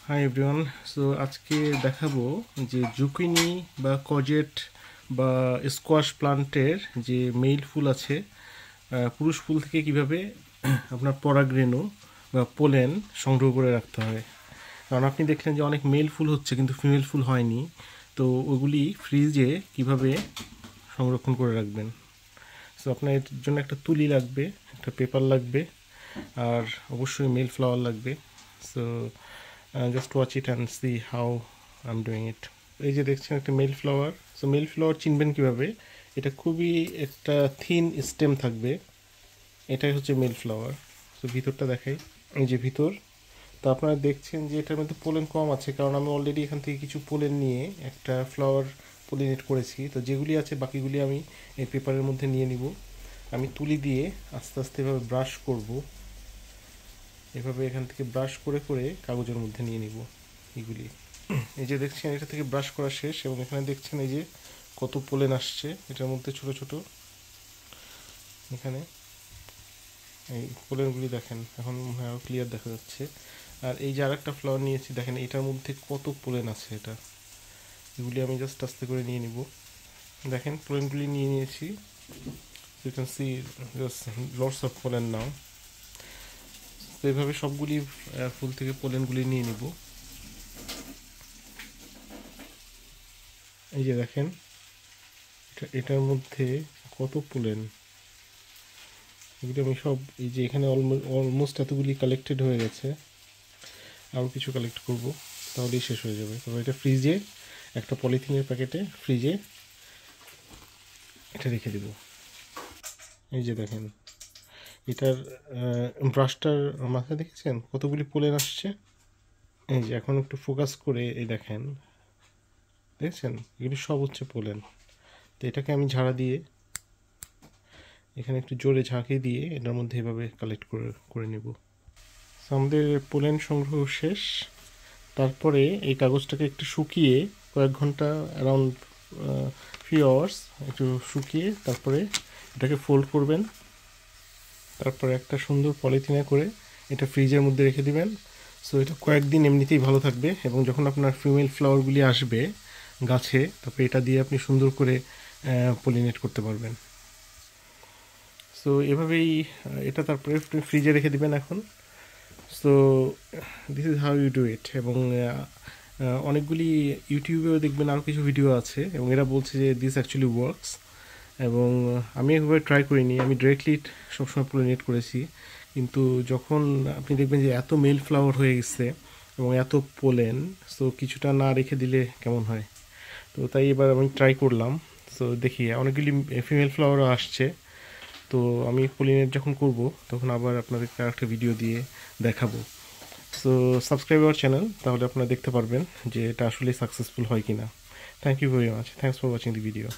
Hi everyone. So আজকে দেখাবো যে জুকিনি বা কজেট বা স্কোয়াশ প্লান্টের যে মেল ফুল আছে, পুরুষ ফুল থেকে কিভাবে আপনার পরাগরেণু বা পোলেন সংগ্রহ করে রাখতে হয়। কারণ আপনি দেখলেন যে অনেক মেল ফুল হচ্ছে কিন্তু ফিমেল ফুল হয়নি, তো ওগুলি ফ্রিজে কিভাবে সংরক্ষণ করে রাখবেন। সো আপনার এর জন্য একটা তুলি লাগবে, একটা পেপার লাগবে, আর অবশ্যই মেল ফ্লাওয়ার লাগবে। So just watch it and see how I am doing it. এই যে দেখছেন একটা male flower. So male flower চিনবেন কীভাবে? এটা খুবই একটা থিন স্টেম থাকবে, এটাই হচ্ছে মেল ফ্লাওয়ার। সো ভিতরটা দেখাই, এই যে ভিতর। তো আপনারা দেখছেন যে এটার মধ্যে পোলেন কম আছে, কারণ আমি অলরেডি এখান থেকে কিছু পোলেন নিয়ে একটা ফ্লাওয়ার পলিনেট করেছি। তো যেগুলি আছে বাকিগুলি আমি এই পেপারের মধ্যে নিয়ে নিব। আমি তুলি দিয়ে আস্তে আস্তে এভাবে ব্রাশ করব, এভাবে এখান থেকে ব্রাশ করে করে কাগজের মধ্যে নিয়ে নিব এগুলি। এই যে দেখছেন এটা থেকে ব্রাশ করা শেষ, এবং এখানে দেখছেন এই যে কত পোলেন আসছে এটার মধ্যে ছোট ছোট। এখানে এই পোলেনগুলি দেখেন, এখন মনে হয় ক্লিয়ার দেখা যাচ্ছে। আর এই যে আর একটা ফ্লাওয়ার নিয়েছি, দেখেন এটার মধ্যে কত পোলেন আছে। এগুলি আমি জাস্ট আস্তে করে নিয়ে নিব। দেখেন পোলেনগুলি নিয়ে নিয়েছি। You can see just lots of pollen now. তো এইভাবে সবগুলি ফুল থেকে পোলেনগুলি নিয়ে নিব। এই যে দেখেন এটার মধ্যে কত পোলেন। এগুলি আমি সব, এই যে এখানে অলমোস্ট এতগুলি কালেক্টেড হয়ে গেছে, আরও কিছু কালেক্ট করব, তাহলেই শেষ হয়ে যাবে। তবে এটা ফ্রিজে, একটা পলিথিনের প্যাকেটে ফ্রিজে এটা রেখে দেব। এই যে দেখেন এটার ব্রাশটার মাথায় দেখেছেন কতগুলি পোলেন আসছে। এই যে এখন একটু ফোকাস করে এই দেখেন, দেখছেন এগুলি সব হচ্ছে পোলেন। তো এটাকে আমি ঝাড়া দিয়ে এখানে একটু জোরে ঝাঁকিয়ে দিয়ে এটার মধ্যে এভাবে কালেক্ট করে নেব। আমাদের পোলেন সংগ্রহ শেষ। তারপরে এই কাগজটাকে একটু শুকিয়ে, কয়েক ঘন্টা, অ্যারাউন্ড ফিউ আওয়ার্স একটু শুকিয়ে তারপরে এটাকে ফোল্ড করবেন। তারপরে একটা সুন্দর পলিথিনে করে এটা ফ্রিজের মধ্যে রেখে দিবেন। সো এটা কয়েকদিন এমনিতেই ভালো থাকবে, এবং যখন আপনার ফিমেল ফ্লাওয়ারগুলি আসবে গাছে, তারপরে এটা দিয়ে আপনি সুন্দর করে পলিনেট করতে পারবেন। সো এভাবেই এটা তারপরে ফ্রিজে রেখে দিবেন এখন। So this is how you do it. এবং অনেকগুলি ইউটিউবেও দেখবেন আরও কিছু ভিডিও আছে, এবং এরা বলছে যে দিস অ্যাকচুয়ালি ওয়ার্কস। এবং আমি একবার ট্রাই করিনি, আমি ডিরেক্টলি সবসময় পলিনেট করেছি। কিন্তু যখন আপনি দেখবেন যে এত মেল ফ্লাওয়ার হয়ে গেছে এবং এত পোলেন, সো কিছুটা না রেখে দিলে কেমন হয়। তো তাই এবার আমি ট্রাই করলাম। সো দেখি অনেকগুলি ফিমেল ফ্লাওয়ারও আসছে। তো আমি পলিনেট যখন করব তখন আবার আপনাদেরকে একটা ভিডিও দিয়ে দেখাবো। সো সাবস্ক্রাইব আওয়ার চ্যানেল, তাহলে আপনারা দেখতে পারবেন যে এটা আসলে সাকসেসফুল হয় কিনা। Thank you very much, thanks for watching the video.